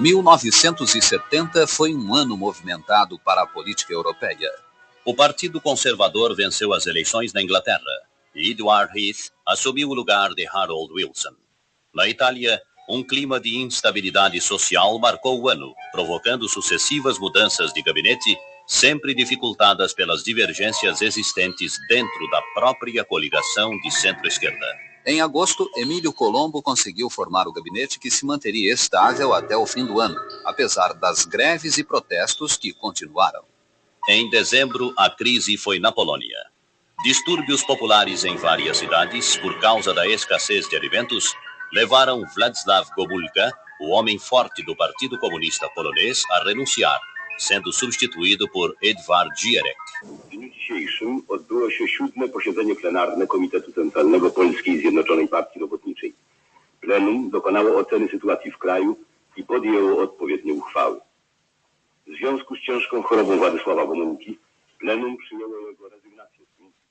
1970 foi um ano movimentado para a política europeia. O Partido Conservador venceu as eleições na Inglaterra e Edward Heath assumiu o lugar de Harold Wilson. Na Itália, um clima de instabilidade social marcou o ano, provocando sucessivas mudanças de gabinete, sempre dificultadas pelas divergências existentes dentro da própria coligação de centro-esquerda. Em agosto, Emílio Colombo conseguiu formar o gabinete que se manteria estável até o fim do ano, apesar das greves e protestos que continuaram. Em dezembro, a crise foi na Polônia. Distúrbios populares em várias cidades, por causa da escassez de alimentos, levaram Władysław Gomulka, o homem forte do Partido Comunista Polonês, a renunciar, sendo substituído por Edward Gierek. W dniu dzisiejszym odbyło się 7. posiedzenie plenarne Komitetu Centralnego Polskiej Zjednoczonej Partii Robotniczej. Plenum dokonało oceny sytuacji w kraju i podjęło odpowiednie uchwały. W związku z ciężką chorobą Władysława Gomulki, plenum przyjęło jego rezygnację z funkcji.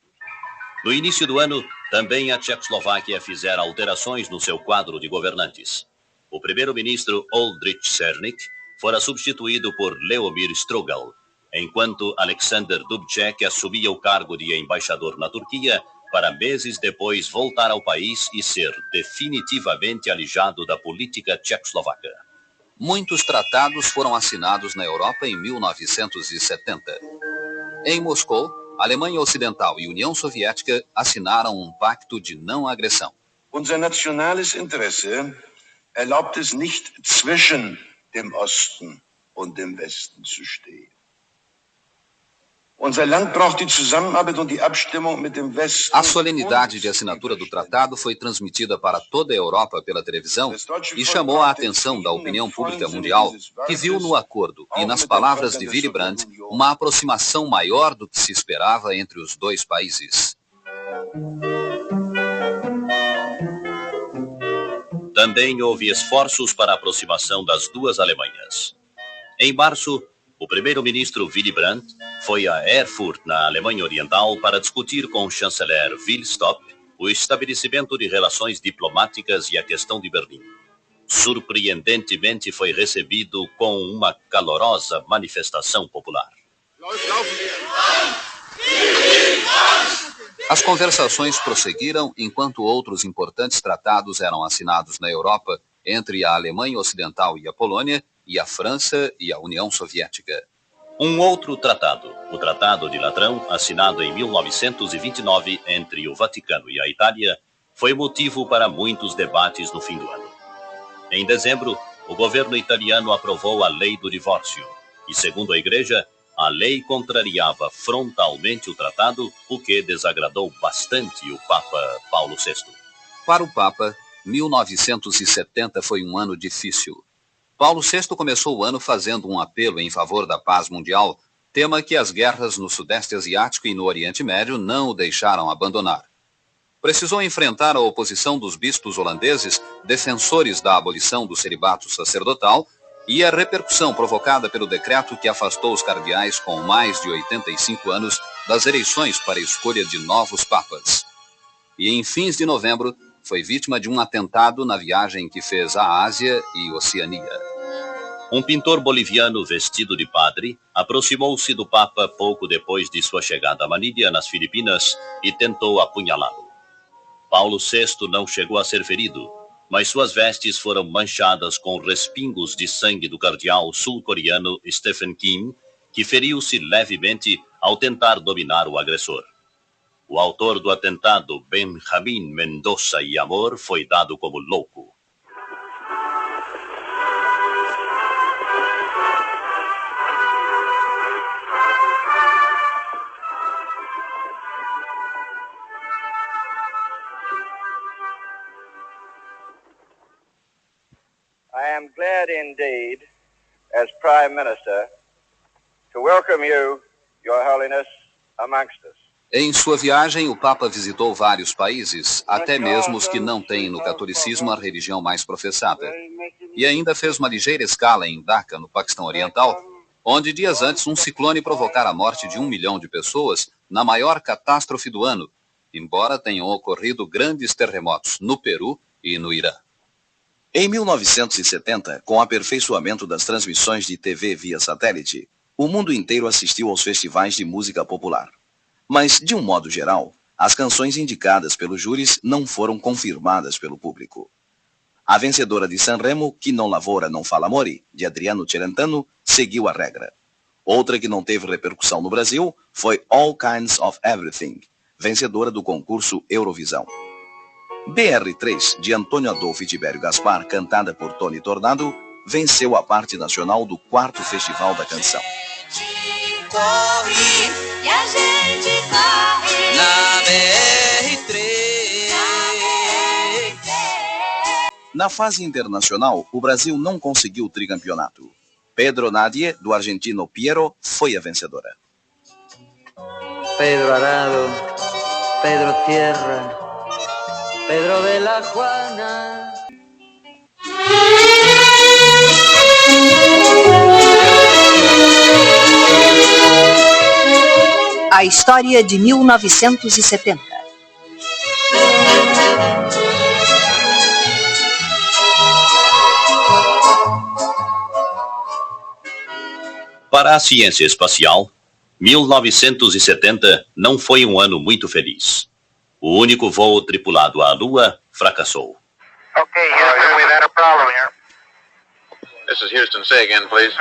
No início do ano, também a Tchecoslováquia fizera alterações no seu quadro de governantes. O primeiro-ministro Oldrich Cernik fora substituído por Leomir Strugal, enquanto Alexander Dubček assumia o cargo de embaixador na Turquia, para meses depois voltar ao país e ser definitivamente alijado da política tchecoslovaca. Muitos tratados foram assinados na Europa em 1970. Em Moscou, Alemanha Ocidental e União Soviética assinaram um pacto de não agressão. Unser nationales Interesse erlaubt es nicht, zwischen dem Osten und dem Westen zu stehen. Unser Land braucht die Zusammenarbeit und die Abstimmung mit dem Westen. A solenidade de assinatura do tratado foi transmitida para toda a Europa pela televisão e chamou a atenção da opinião pública mundial, que viu no acordo e nas palavras de Willy Brandt uma aproximação maior do que se esperava entre os dois países. Também houve esforços para a aproximação das duas Alemanhas. Em março, o primeiro-ministro Willy Brandt foi a Erfurt, na Alemanha Oriental, para discutir com o chanceler Willy Stopp o estabelecimento de relações diplomáticas e a questão de Berlim. Surpreendentemente foi recebido com uma calorosa manifestação popular. As conversações prosseguiram enquanto outros importantes tratados eram assinados na Europa entre a Alemanha Ocidental e a Polônia, e a França e a União Soviética. Um outro tratado, o Tratado de Latrão, assinado em 1929 entre o Vaticano e a Itália, foi motivo para muitos debates no fim do ano. Em dezembro, o governo italiano aprovou a lei do divórcio, e segundo a Igreja, a lei contrariava frontalmente o tratado, o que desagradou bastante o Papa Paulo VI. Para o Papa, 1970 foi um ano difícil. Paulo VI começou o ano fazendo um apelo em favor da paz mundial, tema que as guerras no Sudeste Asiático e no Oriente Médio não o deixaram abandonar. Precisou enfrentar a oposição dos bispos holandeses, defensores da abolição do celibato sacerdotal, e a repercussão provocada pelo decreto que afastou os cardeais com mais de 85 anos das eleições para a escolha de novos papas. E em fins de novembro, foi vítima de um atentado na viagem que fez à Ásia e Oceania. Um pintor boliviano vestido de padre aproximou-se do Papa pouco depois de sua chegada a Manilha, nas Filipinas, e tentou apunhalá-lo. Paulo VI não chegou a ser ferido, mas suas vestes foram manchadas com respingos de sangue do cardeal sul-coreano Stephen Kim, que feriu-se levemente ao tentar dominar o agressor. O autor do atentado, Benjamin Mendoza y Amor, foi dado como louco. I am glad indeed, as Prime Minister, to welcome you, Your Holiness, amongst us. Em sua viagem, o Papa visitou vários países, até mesmo os que não têm no catolicismo a religião mais professada. E ainda fez uma ligeira escala em Dhaka, no Paquistão Oriental, onde dias antes um ciclone provocara a morte de 1 milhão de pessoas na maior catástrofe do ano, embora tenham ocorrido grandes terremotos no Peru e no Irã. Em 1970, com o aperfeiçoamento das transmissões de TV via satélite, o mundo inteiro assistiu aos festivais de música popular. Mas, de um modo geral, as canções indicadas pelos júris não foram confirmadas pelo público. A vencedora de Sanremo, Chi non lavora non fa l'amore, de Adriano Celentano, seguiu a regra. Outra que não teve repercussão no Brasil foi All Kinds of Everything, vencedora do concurso Eurovisão. BR3, de Antônio Adolfo e Tibério Gaspar, cantada por Tony Tornado, venceu a parte nacional do 4º Festival da Canção. Corre, e a gente corre na BR3. Na fase internacional, o Brasil não conseguiu o tricampeonato. Pedro Nadie, do argentino Piero, foi a vencedora. Pedro Arado, Pedro Tierra, Pedro de la Juana. A história de 1970. Para a ciência espacial, 1970 não foi um ano muito feliz. O único voo tripulado à Lua fracassou. Okay, Houston, we've had a problem here. This is Houston. Say again, please.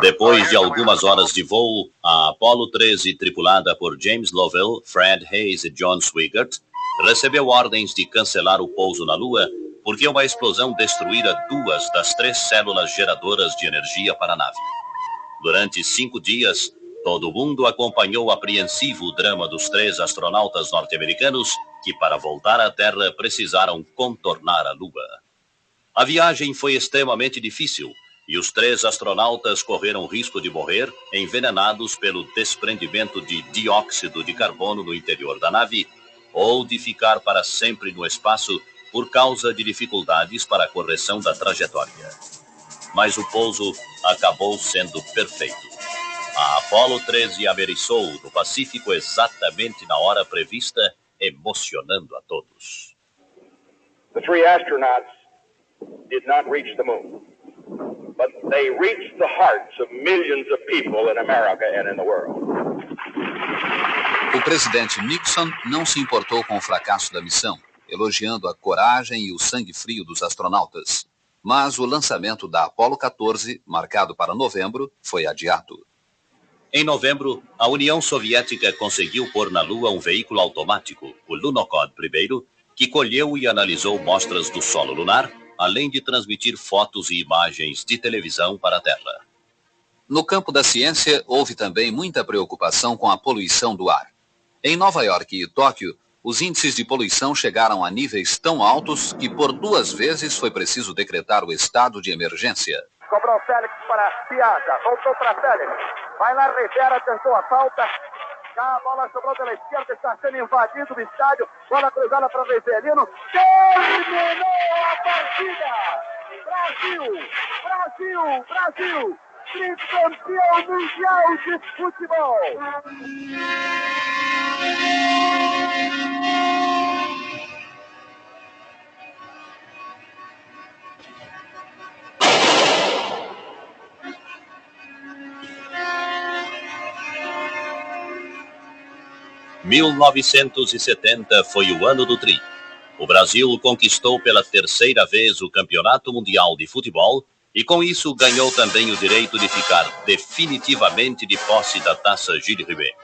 Depois de algumas horas de voo, a Apollo 13, tripulada por James Lovell, Fred Hayes e John Swigert, recebeu ordens de cancelar o pouso na Lua porque uma explosão destruíra 2 das 3 células geradoras de energia para a nave. Durante 5 dias, todo mundo acompanhou apreensivo o drama dos 3 astronautas norte-americanos que, para voltar à Terra, precisaram contornar a Lua. A viagem foi extremamente difícil e os 3 astronautas correram risco de morrer envenenados pelo desprendimento de dióxido de carbono no interior da nave ou de ficar para sempre no espaço por causa de dificuldades para a correção da trajetória. Mas o pouso acabou sendo perfeito. A Apollo 13 ameriçou no Pacífico exatamente na hora prevista, emocionando a todos. The 3 astronauts did not reach the moon, but they reached the hearts of millions of people in America and in the world. O presidente Nixon não se importou com o fracasso da missão, elogiando a coragem e o sangue frio dos astronautas. Mas o lançamento da Apollo 14, marcado para novembro, foi adiado. Em novembro, a União Soviética conseguiu pôr na Lua um veículo automático, o Lunokhod I, que colheu e analisou mostras do solo lunar, além de transmitir fotos e imagens de televisão para a Terra. No campo da ciência, houve também muita preocupação com a poluição do ar. Em Nova York e Tóquio, os índices de poluição chegaram a níveis tão altos que por 2 vezes foi preciso decretar o estado de emergência. Cobrou Félix para Piazza, voltou para Félix. Vai lá, Rivera, tentou a falta. Já a bola sobrou pela esquerda, está sendo invadido o estádio. Bola cruzada para Rivelino. Terminou a partida! Brasil! Brasil! Brasil! Tricampeão mundial de futebol! Em 1970 foi o ano do tri. O Brasil conquistou pela 3ª vez o Campeonato Mundial de Futebol e com isso ganhou também o direito de ficar definitivamente de posse da Taça Gilles Rimet.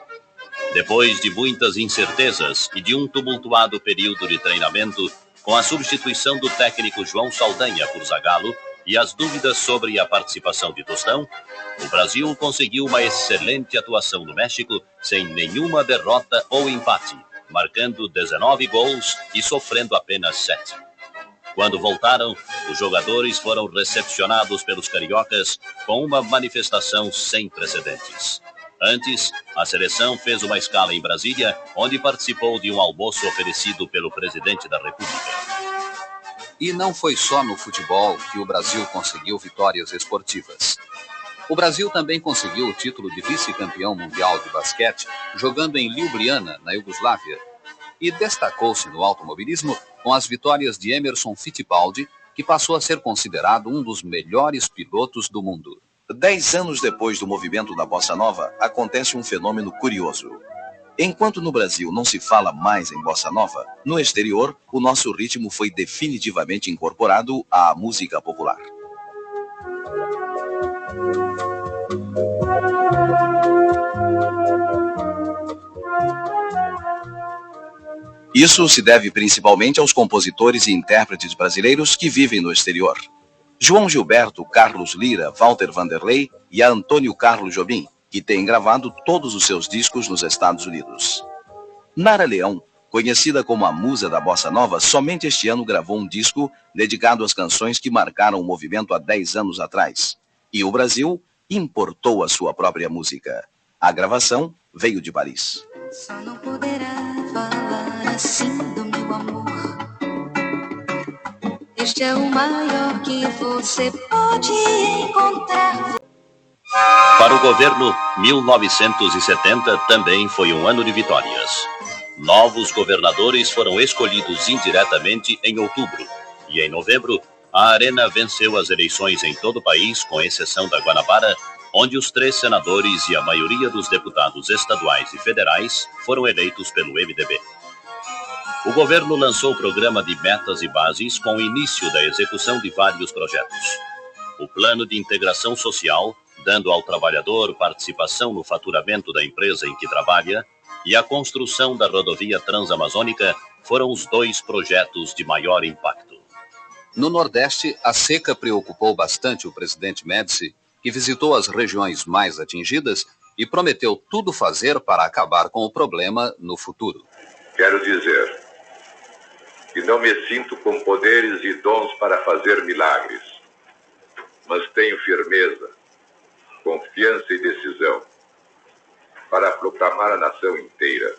Depois de muitas incertezas e de um tumultuado período de treinamento, com a substituição do técnico João Saldanha por Zagallo e as dúvidas sobre a participação de Tostão, o Brasil conseguiu uma excelente atuação no México sem nenhuma derrota ou empate, marcando 19 gols e sofrendo apenas 7. Quando voltaram, os jogadores foram recepcionados pelos cariocas com uma manifestação sem precedentes. Antes, a seleção fez uma escala em Brasília, onde participou de um almoço oferecido pelo presidente da República. E não foi só no futebol que o Brasil conseguiu vitórias esportivas. O Brasil também conseguiu o título de vice-campeão mundial de basquete, jogando em Ljubljana, na Iugoslávia. e destacou-se no automobilismo com as vitórias de Emerson Fittipaldi, que passou a ser considerado um dos melhores pilotos do mundo. 10 anos depois do movimento da Bossa Nova, acontece um fenômeno curioso. Enquanto no Brasil não se fala mais em Bossa Nova, no exterior, o nosso ritmo foi definitivamente incorporado à música popular. Isso se deve principalmente aos compositores e intérpretes brasileiros que vivem no exterior. João Gilberto, Carlos Lira, Walter Vanderlei e a Antônio Carlos Jobim, que têm gravado todos os seus discos nos Estados Unidos. Nara Leão, conhecida como a musa da Bossa Nova, somente este ano gravou um disco dedicado às canções que marcaram o movimento há 10 anos atrás. E o Brasil importou a sua própria música. A gravação veio de Paris. Só não poderá falar assim do meu amor. Este é o maior que você pode encontrar. Para o governo, 1970 também foi um ano de vitórias. Novos governadores foram escolhidos indiretamente em outubro. E em novembro, a Arena venceu as eleições em todo o país, com exceção da Guanabara, onde os 3 senadores e a maioria dos deputados estaduais e federais foram eleitos pelo MDB. O governo lançou o programa de metas e bases com o início da execução de vários projetos. O plano de integração social, dando ao trabalhador participação no faturamento da empresa em que trabalha, e a construção da rodovia transamazônica foram os 2 projetos de maior impacto. No Nordeste, a seca preocupou bastante o presidente Médici, que visitou as regiões mais atingidas e prometeu tudo fazer para acabar com o problema no futuro. Quero dizer que não me sinto com poderes e dons para fazer milagres, mas tenho firmeza, confiança e decisão para proclamar à nação inteira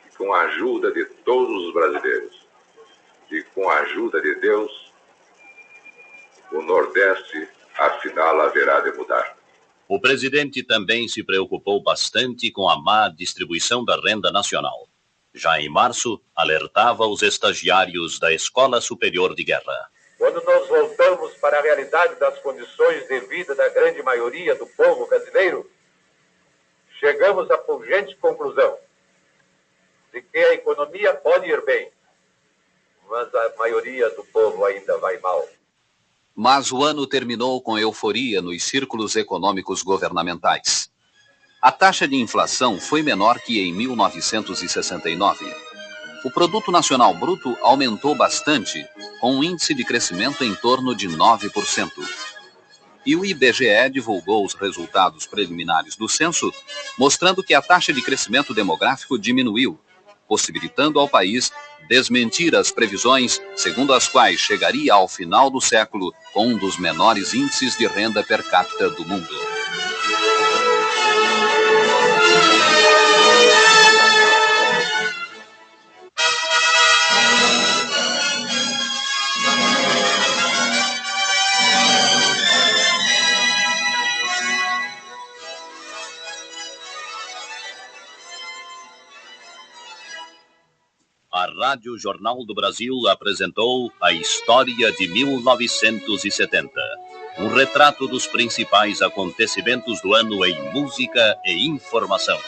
que, com a ajuda de todos os brasileiros e com a ajuda de Deus, o Nordeste, afinal, haverá de mudar. O presidente também se preocupou bastante com a má distribuição da renda nacional. Já em março, alertava os estagiários da Escola Superior de Guerra. Quando nós voltamos para a realidade das condições de vida da grande maioria do povo brasileiro, chegamos à pungente conclusão de que a economia pode ir bem, mas a maioria do povo ainda vai mal. Mas o ano terminou com euforia nos círculos econômicos governamentais. A taxa de inflação foi menor que em 1969. O Produto Nacional Bruto aumentou bastante, com um índice de crescimento em torno de 9%. E o IBGE divulgou os resultados preliminares do censo, mostrando que a taxa de crescimento demográfico diminuiu, possibilitando ao país desmentir as previsões segundo as quais chegaria ao final do século com um dos menores índices de renda per capita do mundo. A Rádio Jornal do Brasil apresentou a história de 1970. Um retrato dos principais acontecimentos do ano em música e informação.